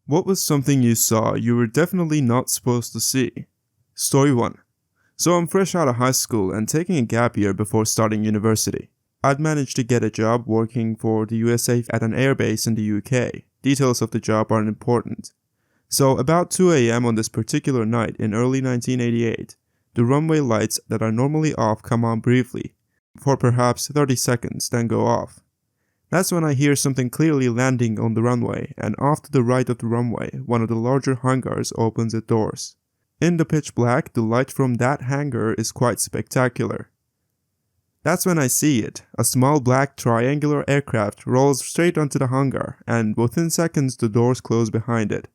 What was something you saw you were definitely not supposed to see? Story 1. So I'm fresh out of high school and taking a gap year before starting university. I'd managed to get a job working for the USA at an airbase in the UK. Details of the job aren't important. So about 2 a.m. on this particular night in early 1988, the runway lights that are normally off come on briefly, for perhaps 30 seconds, then go off. That's when I hear something clearly landing on the runway, and off to the right of the runway, one of the larger hangars opens its doors. In the pitch black, the light from that hangar is quite spectacular. That's when I see it. A small black triangular aircraft rolls straight onto the hangar, and within seconds the doors close behind it.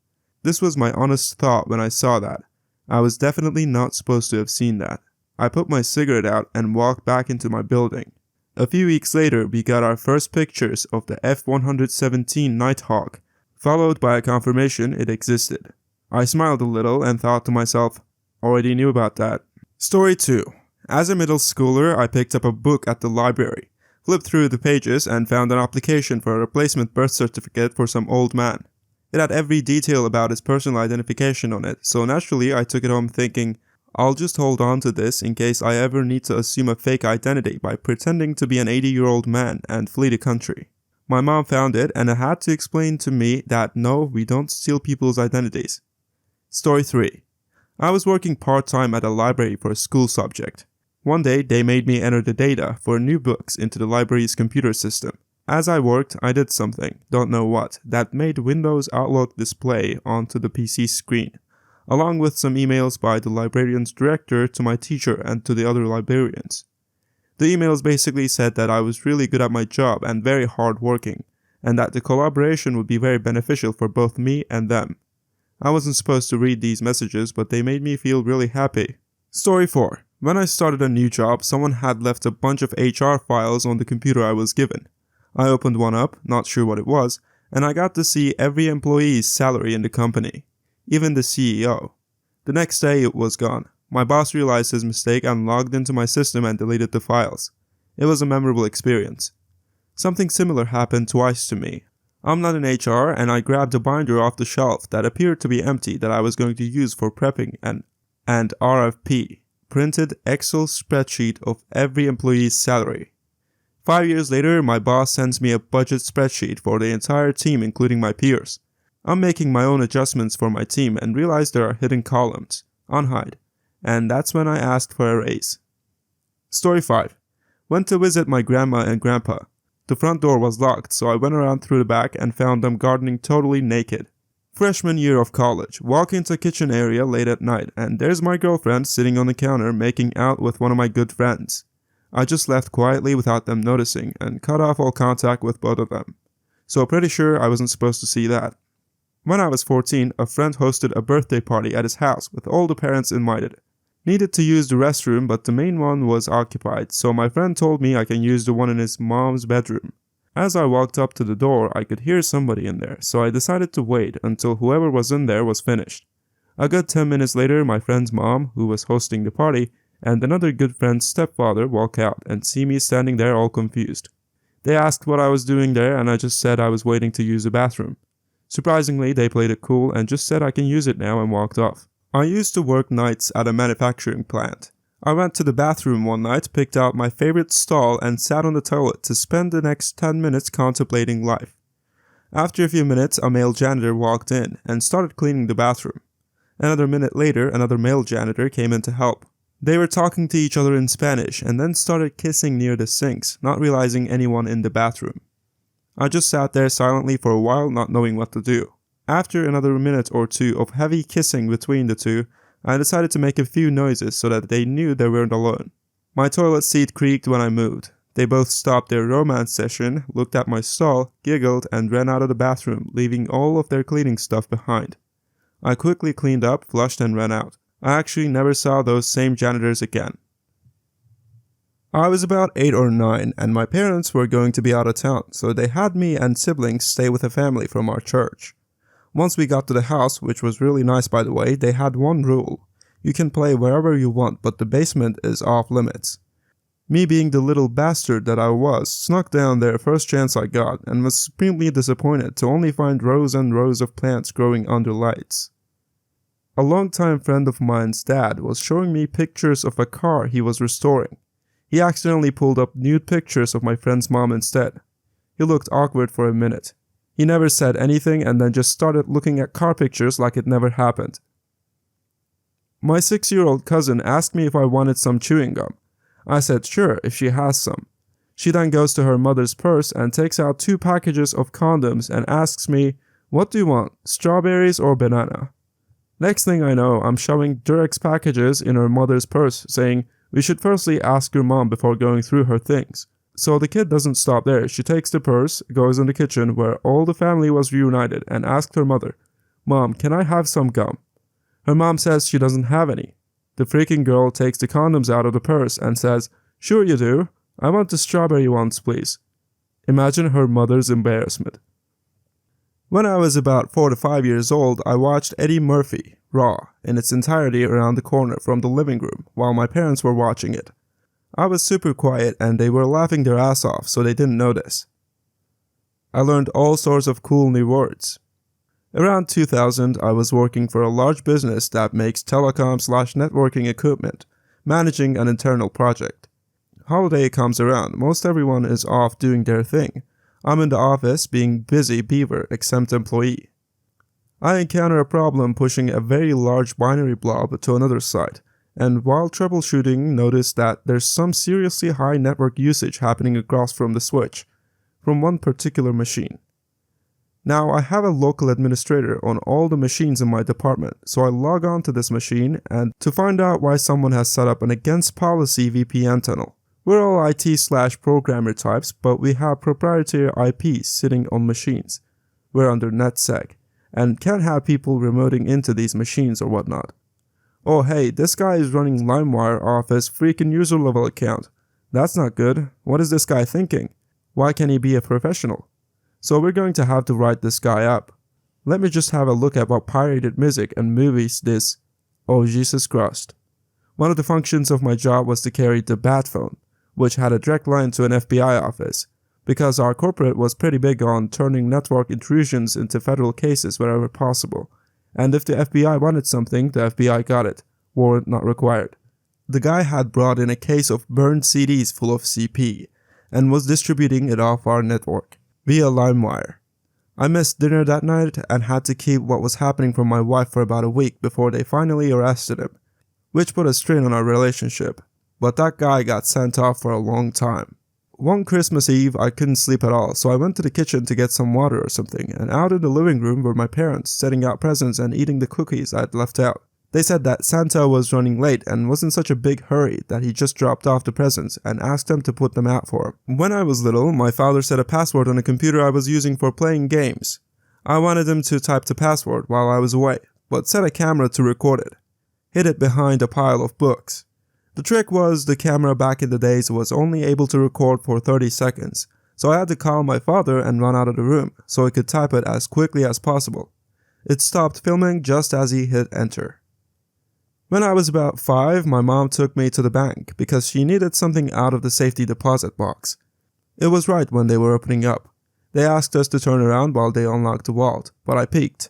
This was my honest thought when I saw that. I was definitely not supposed to have seen that. I put my cigarette out and walked back into my building. A few weeks later, we got our first pictures of the F-117 Nighthawk, followed by a confirmation it existed. I smiled a little and thought to myself, already knew about that. Story 2. As a middle schooler, I picked up a book at the library, flipped through the pages and found an application for a replacement birth certificate for some old man. It had every detail about his personal identification on it, so naturally I took it home thinking, I'll just hold on to this in case I ever need to assume a fake identity by pretending to be an 80-year-old man and flee the country. My mom found it and had to explain to me that no, we don't steal people's identities. Story 3. I was working part-time at a library for a school subject. One day they made me enter the data for new books into the library's computer system. As I worked, I did something, don't know what, that made Windows Outlook display onto the PC screen, along with some emails by the librarian's director to my teacher and to the other librarians. The emails basically said that I was really good at my job and very hard-working, and that the collaboration would be very beneficial for both me and them. I wasn't supposed to read these messages, but they made me feel really happy. Story 4. When I started a new job, someone had left a bunch of HR files on the computer I was given. I opened one up, not sure what it was, and I got to see every employee's salary in the company. Even the CEO. The next day it was gone. My boss realized his mistake and logged into my system and deleted the files. It was a memorable experience. Something similar happened twice to me. I'm not in HR and I grabbed a binder off the shelf that appeared to be empty that I was going to use for prepping an RFP, printed Excel spreadsheet of every employee's salary. 5 years later, my boss sends me a budget spreadsheet for the entire team including my peers. I'm making my own adjustments for my team and realize there are hidden columns, unhide, and that's when I asked for a raise. Story 5. Went to visit my grandma and grandpa. The front door was locked, so I went around through the back and found them gardening totally naked. Freshman year of college, walk into kitchen area late at night and there's my girlfriend sitting on the counter making out with one of my good friends. I just left quietly without them noticing and cut off all contact with both of them. So pretty sure I wasn't supposed to see that. When I was 14, a friend hosted a birthday party at his house with all the parents invited. Needed to use the restroom, but the main one was occupied, so my friend told me I can use the one in his mom's bedroom. As I walked up to the door, I could hear somebody in there, so I decided to wait until whoever was in there was finished. A good 10 minutes later, my friend's mom, who was hosting the party, and another good friend's stepfather walk out and see me standing there all confused. They asked what I was doing there and I just said I was waiting to use the bathroom. Surprisingly, they played it cool and just said I can use it now and walked off. I used to work nights at a manufacturing plant. I went to the bathroom one night, picked out my favorite stall and sat on the toilet to spend the next 10 minutes contemplating life. After a few minutes, a male janitor walked in and started cleaning the bathroom. Another minute later, another male janitor came in to help. They were talking to each other in Spanish and then started kissing near the sinks, not realizing anyone in the bathroom. I just sat there silently for a while, not knowing what to do. After another minute or two of heavy kissing between the two, I decided to make a few noises so that they knew they weren't alone. My toilet seat creaked when I moved. They both stopped their romance session, looked at my stall, giggled, and ran out of the bathroom, leaving all of their cleaning stuff behind. I quickly cleaned up, flushed, and ran out. I actually never saw those same janitors again. I was about 8 or 9 and my parents were going to be out of town, so they had me and siblings stay with a family from our church. Once we got to the house, which was really nice by the way, they had one rule. You can play wherever you want, but the basement is off limits. Me, being the little bastard that I was, snuck down there first chance I got and was supremely disappointed to only find rows and rows of plants growing under lights. A longtime friend of mine's dad was showing me pictures of a car he was restoring. He accidentally pulled up nude pictures of my friend's mom instead. He looked awkward for a minute. He never said anything and then just started looking at car pictures like it never happened. My 6-year-old cousin asked me if I wanted some chewing gum. I said sure, if she has some. She then goes to her mother's purse and takes out 2 packages of condoms and asks me, "What do you want, strawberries or banana?" Next thing I know, I'm shoving Durex packages in her mother's purse, saying, "We should firstly ask your mom before going through her things." So the kid doesn't stop there. She takes the purse, goes in the kitchen where all the family was reunited, and asked her mother, "Mom, can I have some gum?" Her mom says she doesn't have any. The freaking girl takes the condoms out of the purse and says, "Sure you do. I want the strawberry ones, please." Imagine her mother's embarrassment. When I was about 4 to 5 years old, I watched Eddie Murphy, Raw, in its entirety around the corner from the living room while my parents were watching it. I was super quiet and they were laughing their ass off, so they didn't notice. I learned all sorts of cool new words. Around 2000, I was working for a large business that makes telecom/networking equipment, managing an internal project. Holiday comes around, most everyone is off doing their thing. I'm in the office being busy beaver, exempt employee. I encounter a problem pushing a very large binary blob to another site, and while troubleshooting noticed that there's some seriously high network usage happening across from the switch, from one particular machine. Now I have a local administrator on all the machines in my department, so I log on to this machine and to find out why someone has set up an against policy VPN tunnel. We're all IT/programmer types, but we have proprietary IPs sitting on machines. We're under NetSec, and can't have people remoting into these machines or whatnot. Oh hey, this guy is running LimeWire off his freaking user level account. That's not good. What is this guy thinking? Why can't he be a professional? So we're going to have to write this guy up. Let me just have a look at what pirated music and movies this. Oh Jesus Christ. One of the functions of my job was to carry the bat phone, which had a direct line to an FBI office, because our corporate was pretty big on turning network intrusions into federal cases wherever possible. And if the FBI wanted something, the FBI got it. Warrant not required. The guy had brought in a case of burned CDs full of CP, and was distributing it off our network via LimeWire. I missed dinner that night and had to keep what was happening from my wife for about a week before they finally arrested him, which put a strain on our relationship. But that guy got sent off for a long time. One Christmas Eve, I couldn't sleep at all, so I went to the kitchen to get some water or something, and out in the living room were my parents, setting out presents and eating the cookies I'd left out. They said that Santa was running late and was in such a big hurry that he just dropped off the presents and asked them to put them out for him. When I was little, my father set a password on a computer I was using for playing games. I wanted him to type the password while I was away, but set a camera to record it. Hid it behind a pile of books. The trick was the camera back in the days was only able to record for 30 seconds, so I had to call my father and run out of the room so he could type it as quickly as possible. It stopped filming just as he hit enter. When I was about 5, my mom took me to the bank because she needed something out of the safety deposit box. It was right when they were opening up. They asked us to turn around while they unlocked the vault, but I peeked.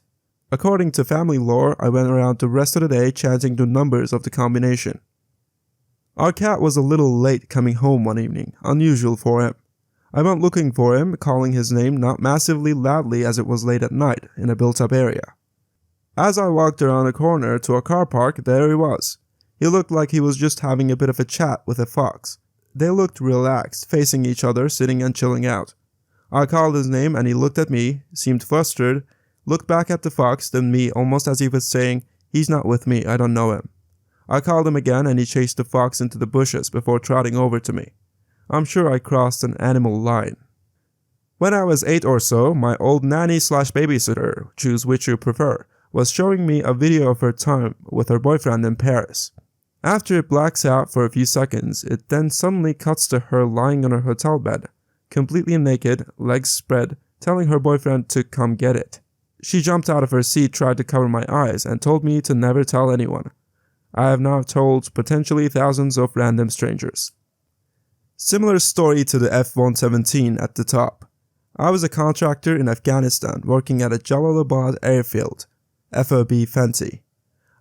According to family lore, I went around the rest of the day chanting the numbers of the combination. Our cat was a little late coming home one evening, unusual for him. I went looking for him, calling his name not massively loudly as it was late at night in a built-up area. As I walked around a corner to a car park, there he was. He looked like he was just having a bit of a chat with a fox. They looked relaxed, facing each other, sitting and chilling out. I called his name and he looked at me, seemed flustered, looked back at the fox, then me, almost as if he was saying, "He's not with me, I don't know him." I called him again and he chased the fox into the bushes before trotting over to me. I'm sure I crossed an animal line. When I was 8 or so, my old nanny/babysitter, choose which you prefer, was showing me a video of her time with her boyfriend in Paris. After it blacks out for a few seconds, it then suddenly cuts to her lying on her hotel bed, completely naked, legs spread, telling her boyfriend to come get it. She jumped out of her seat, tried to cover my eyes, and told me to never tell anyone. I have now told potentially thousands of random strangers. Similar story to the F-117 at the top. I was a contractor in Afghanistan working at a Jalalabad airfield, FOB Fenty.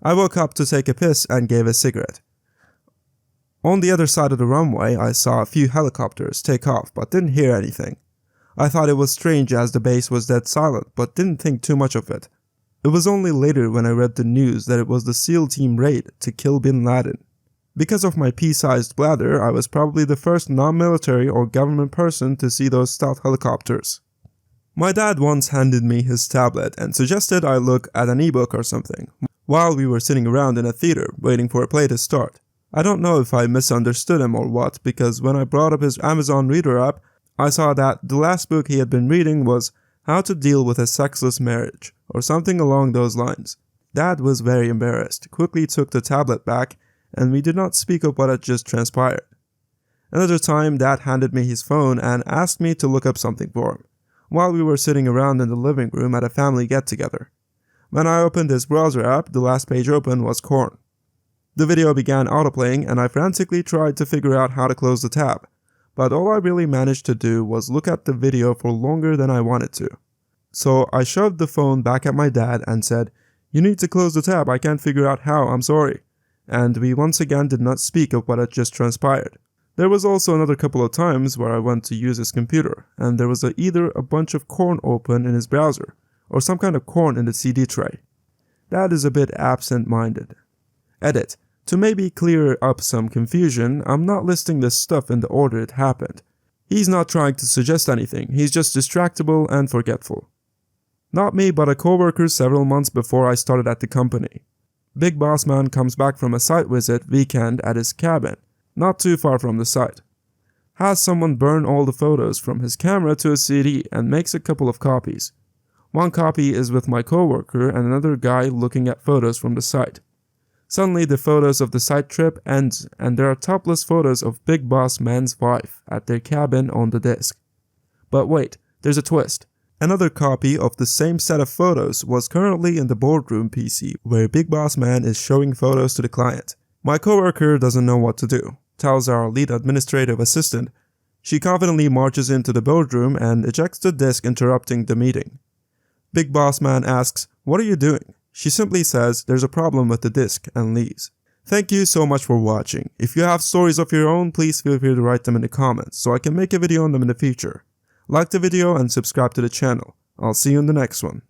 I woke up to take a piss and gave a cigarette. On the other side of the runway, I saw a few helicopters take off but didn't hear anything. I thought it was strange as the base was dead silent but didn't think too much of it. It was only later when I read the news that it was the SEAL team raid to kill Bin Laden. Because of my pea-sized bladder, I was probably the first non-military or government person to see those stealth helicopters. My dad once handed me his tablet and suggested I look at an ebook or something, while we were sitting around in a theater waiting for a play to start. I don't know if I misunderstood him or what, because when I brought up his Amazon Reader app, I saw that the last book he had been reading was How to Deal with a Sexless Marriage, or something along those lines. Dad was very embarrassed, quickly took the tablet back, and we did not speak of what had just transpired. Another time, Dad handed me his phone and asked me to look up something for him, while we were sitting around in the living room at a family get-together. When I opened his browser app, the last page open was Korn. The video began autoplaying and I frantically tried to figure out how to close the tab, but all I really managed to do was look at the video for longer than I wanted to. So I shoved the phone back at my dad and said, "You need to close the tab, I can't figure out how, I'm sorry." And we once again did not speak of what had just transpired. There was also another couple of times where I went to use his computer, and there was either a bunch of Korn open in his browser, or some kind of Korn in the CD tray. That is a bit absent-minded. Edit. To maybe clear up some confusion, I'm not listing this stuff in the order it happened. He's not trying to suggest anything, he's just distractible and forgetful. Not me, but a coworker several months before I started at the company. Big Boss Man comes back from a site visit weekend at his cabin, not too far from the site. Has someone burn all the photos from his camera to a CD and makes a couple of copies. One copy is with my coworker and another guy looking at photos from the site. Suddenly the photos of the site trip ends and there are topless photos of Big Boss Man's wife at their cabin on the disk. But wait, there's a twist. Another copy of the same set of photos was currently in the boardroom PC where Big Boss Man is showing photos to the client. My coworker doesn't know what to do, tells our lead administrative assistant. She confidently marches into the boardroom and ejects the disk, interrupting the meeting. Big Boss Man asks, "What are you doing?" She simply says there's a problem with the disk and leaves. Thank you so much for watching. If you have stories of your own, please feel free to write them in the comments so I can make a video on them in the future. Like the video and subscribe to the channel. I'll see you in the next one.